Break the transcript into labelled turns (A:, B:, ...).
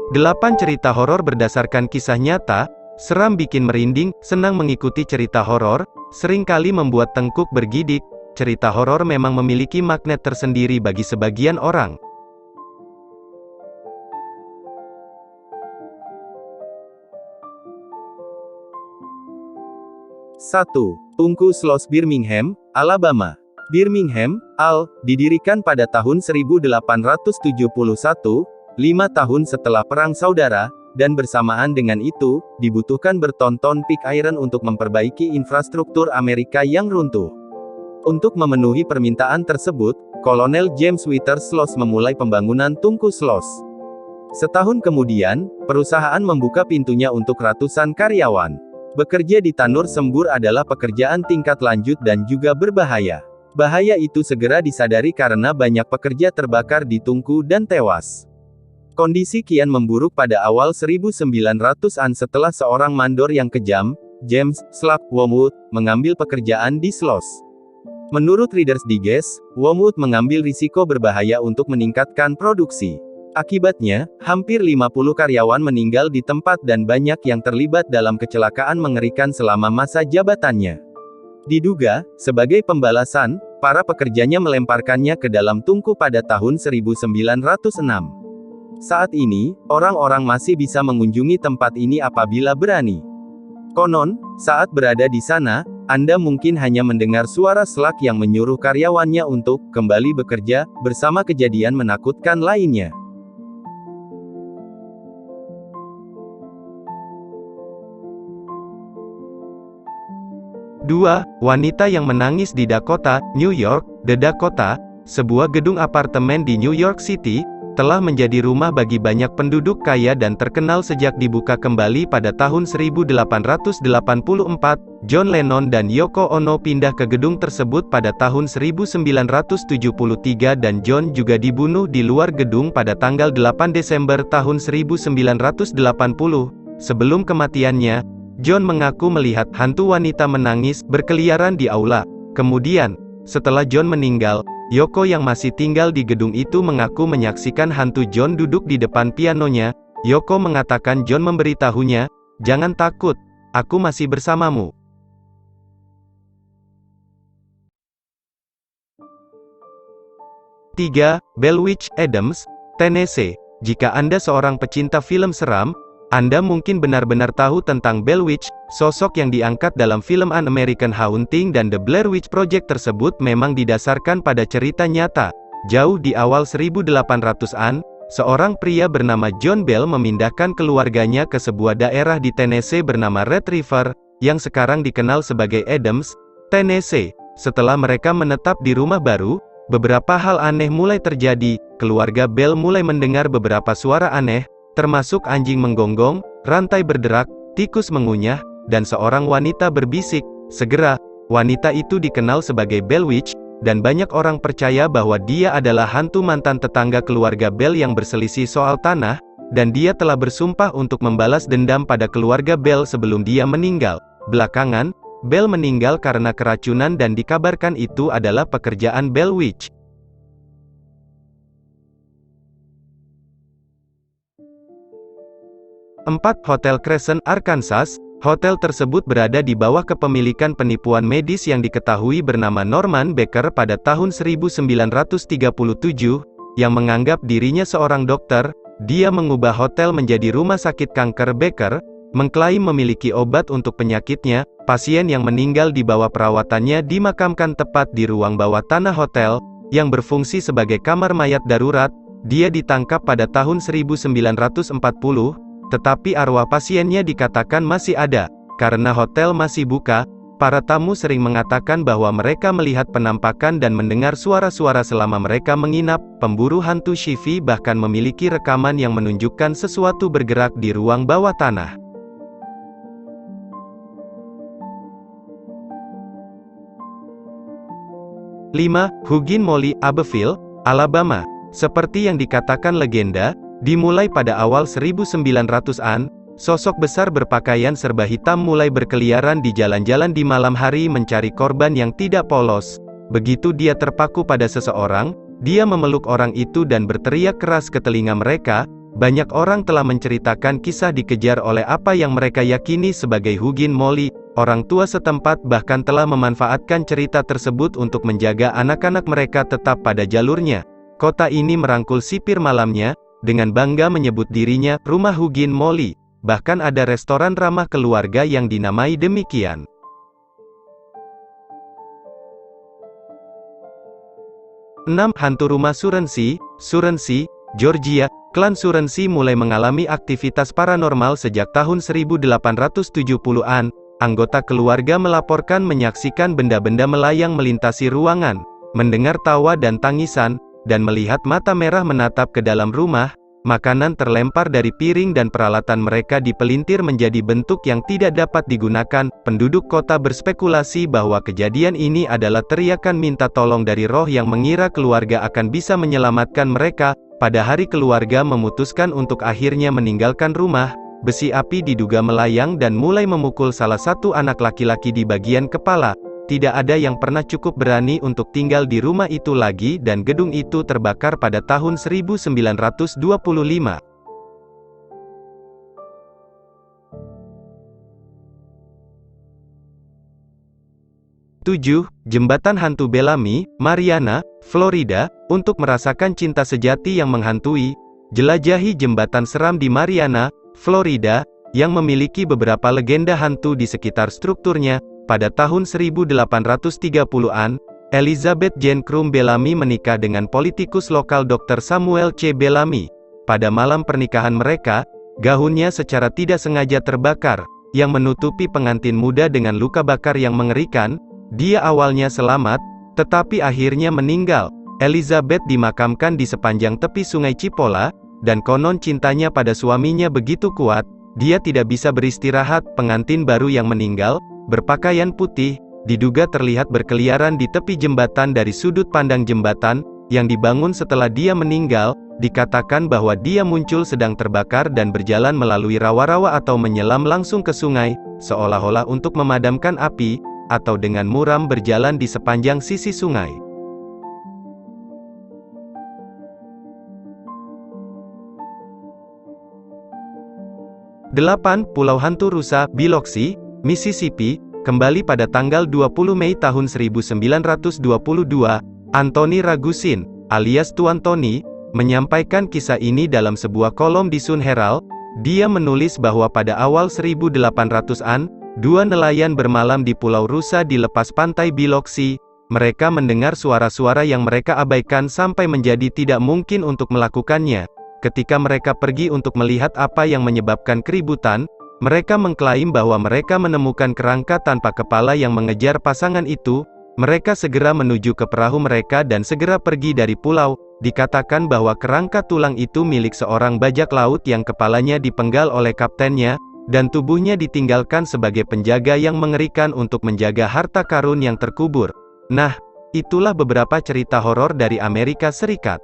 A: 8 cerita horor berdasarkan kisah nyata, seram bikin merinding, senang mengikuti cerita horor, seringkali membuat tengkuk bergidik. Cerita horor memang memiliki magnet tersendiri bagi sebagian orang. 1. Tungku Sloss Birmingham, Alabama. Birmingham, Al, didirikan pada tahun 1871, 5 tahun setelah Perang Saudara, dan bersamaan dengan itu, dibutuhkan bertonton pig iron untuk memperbaiki infrastruktur Amerika yang runtuh. Untuk memenuhi permintaan tersebut, Kolonel James Withers Sloss memulai pembangunan Tungku Sloss. Setahun kemudian, perusahaan membuka pintunya untuk ratusan karyawan. Bekerja di tanur sembur adalah pekerjaan tingkat lanjut dan juga berbahaya. Bahaya itu segera disadari karena banyak pekerja terbakar di tungku dan tewas. Kondisi kian memburuk pada awal 1900-an setelah seorang mandor yang kejam, James "Slug" Wormwood, mengambil pekerjaan di Sloss. Menurut Reader's Digest, Wormwood mengambil risiko berbahaya untuk meningkatkan produksi. Akibatnya, hampir 50 karyawan meninggal di tempat dan banyak yang terlibat dalam kecelakaan mengerikan selama masa jabatannya. Diduga, sebagai pembalasan, para pekerjanya melemparkannya ke dalam tungku pada tahun 1906. Saat ini, orang-orang masih bisa mengunjungi tempat ini apabila berani. Konon, saat berada di sana, Anda mungkin hanya mendengar suara Slug yang menyuruh karyawannya untuk kembali bekerja, bersama kejadian menakutkan lainnya. Dua, wanita yang menangis di Dakota, New York. The Dakota, sebuah gedung apartemen di New York City, telah menjadi rumah bagi banyak penduduk kaya dan terkenal sejak dibuka kembali pada tahun 1884. John Lennon dan Yoko Ono pindah ke gedung tersebut pada tahun 1973 dan John juga dibunuh di luar gedung pada tanggal 8 Desember tahun 1980. Sebelum kematiannya, John mengaku melihat hantu wanita menangis berkeliaran di aula. Kemudian, setelah John meninggal, Yoko yang masih tinggal di gedung itu mengaku menyaksikan hantu John duduk di depan pianonya. Yoko mengatakan John memberitahunya, "Jangan takut, aku masih bersamamu." 3. Bell Witch, Adams, Tennessee. Jika Anda seorang pecinta film seram, Anda mungkin benar-benar tahu tentang Bell Witch, sosok yang diangkat dalam film An American Haunting dan The Blair Witch Project tersebut memang didasarkan pada cerita nyata. Jauh di awal 1800-an, seorang pria bernama John Bell memindahkan keluarganya ke sebuah daerah di Tennessee bernama Red River, yang sekarang dikenal sebagai Adams, Tennessee. Setelah mereka menetap di rumah baru, beberapa hal aneh mulai terjadi. Keluarga Bell mulai mendengar beberapa suara aneh, termasuk anjing menggonggong, rantai berderak, tikus mengunyah, dan seorang wanita berbisik. Segera, wanita itu dikenal sebagai Bell Witch, dan banyak orang percaya bahwa dia adalah hantu mantan tetangga keluarga Bell yang berselisih soal tanah, dan dia telah bersumpah untuk membalas dendam pada keluarga Bell sebelum dia meninggal. Belakangan, Bell meninggal karena keracunan dan dikabarkan itu adalah pekerjaan Bell Witch. 4. Hotel Crescent, Arkansas. Hotel tersebut berada di bawah kepemilikan penipuan medis yang diketahui bernama Norman Baker pada tahun 1937, yang menganggap dirinya seorang dokter. Dia mengubah hotel menjadi rumah sakit kanker. Baker mengklaim memiliki obat untuk penyakitnya. Pasien yang meninggal di bawah perawatannya dimakamkan tepat di ruang bawah tanah hotel, yang berfungsi sebagai kamar mayat darurat. Dia ditangkap pada tahun 1940, tetapi arwah pasiennya dikatakan masih ada. Karena hotel masih buka, para tamu sering mengatakan bahwa mereka melihat penampakan dan mendengar suara-suara selama mereka menginap. Pemburu hantu Shivi bahkan memiliki rekaman yang menunjukkan sesuatu bergerak di ruang bawah tanah. 5. Huggin Molly, Abbeville, Alabama. Seperti yang dikatakan legenda, dimulai pada awal 1900-an, sosok besar berpakaian serba hitam mulai berkeliaran di jalan-jalan di malam hari mencari korban yang tidak polos. Begitu dia terpaku pada seseorang, dia memeluk orang itu dan berteriak keras ke telinga mereka, banyak orang telah menceritakan kisah dikejar oleh apa yang mereka yakini sebagai Hugin Molly. Orang tua setempat bahkan telah memanfaatkan cerita tersebut untuk menjaga anak-anak mereka tetap pada jalurnya. Kota ini merangkul sipir malamnya, dengan bangga menyebut dirinya Rumah Hugin Molly. Bahkan ada restoran ramah keluarga yang dinamai demikian. Hantu rumah Surensey, Georgia. Klan Surensey mulai mengalami aktivitas paranormal sejak tahun 1870-an. Anggota keluarga melaporkan menyaksikan benda-benda melayang melintasi ruangan, mendengar tawa dan tangisan, dan melihat mata merah menatap ke dalam rumah. Makanan terlempar dari piring dan peralatan mereka dipelintir menjadi bentuk yang tidak dapat digunakan. Penduduk kota berspekulasi bahwa kejadian ini adalah teriakan minta tolong dari roh yang mengira keluarga akan bisa menyelamatkan mereka. Pada hari keluarga memutuskan untuk akhirnya meninggalkan rumah, besi api diduga melayang dan mulai memukul salah satu anak laki-laki di bagian kepala. Tidak ada yang pernah cukup berani untuk tinggal di rumah itu lagi dan gedung itu terbakar pada tahun 1925. 7. Jembatan Hantu Bellamy, Mariana, Florida. Untuk merasakan cinta sejati yang menghantui, jelajahi jembatan seram di Mariana, Florida, yang memiliki beberapa legenda hantu di sekitar strukturnya. Pada tahun 1830-an, Elizabeth Jane Crum Bellamy menikah dengan politikus lokal Dr. Samuel C. Bellamy. Pada malam pernikahan mereka, gaunnya secara tidak sengaja terbakar, yang menutupi pengantin muda dengan luka bakar yang mengerikan. Dia awalnya selamat, tetapi akhirnya meninggal. Elizabeth dimakamkan di sepanjang tepi sungai Cipolla, dan konon cintanya pada suaminya begitu kuat, dia tidak bisa beristirahat. Pengantin baru yang meninggal, berpakaian putih, diduga terlihat berkeliaran di tepi jembatan. Dari sudut pandang jembatan, yang dibangun setelah dia meninggal, dikatakan bahwa dia muncul sedang terbakar dan berjalan melalui rawa-rawa atau menyelam langsung ke sungai, seolah-olah untuk memadamkan api, atau dengan muram berjalan di sepanjang sisi sungai. Pulau Hantu Rusa, Biloxi, Mississippi. Kembali pada tanggal 20 Mei tahun 1922, Anthony Ragusin, alias Tuan Tony, menyampaikan kisah ini dalam sebuah kolom di Sun Herald. Dia menulis bahwa pada awal 1800-an, dua nelayan bermalam di Pulau Rusa di lepas pantai Biloxi. Mereka mendengar suara-suara yang mereka abaikan sampai menjadi tidak mungkin untuk melakukannya. Ketika mereka pergi untuk melihat apa yang menyebabkan keributan, mereka mengklaim bahwa mereka menemukan kerangka tanpa kepala yang mengejar pasangan itu. Mereka segera menuju ke perahu mereka dan segera pergi dari pulau. Dikatakan bahwa kerangka tulang itu milik seorang bajak laut yang kepalanya dipenggal oleh kaptennya, dan tubuhnya ditinggalkan sebagai penjaga yang mengerikan untuk menjaga harta karun yang terkubur. Nah, itulah beberapa cerita horor dari Amerika Serikat.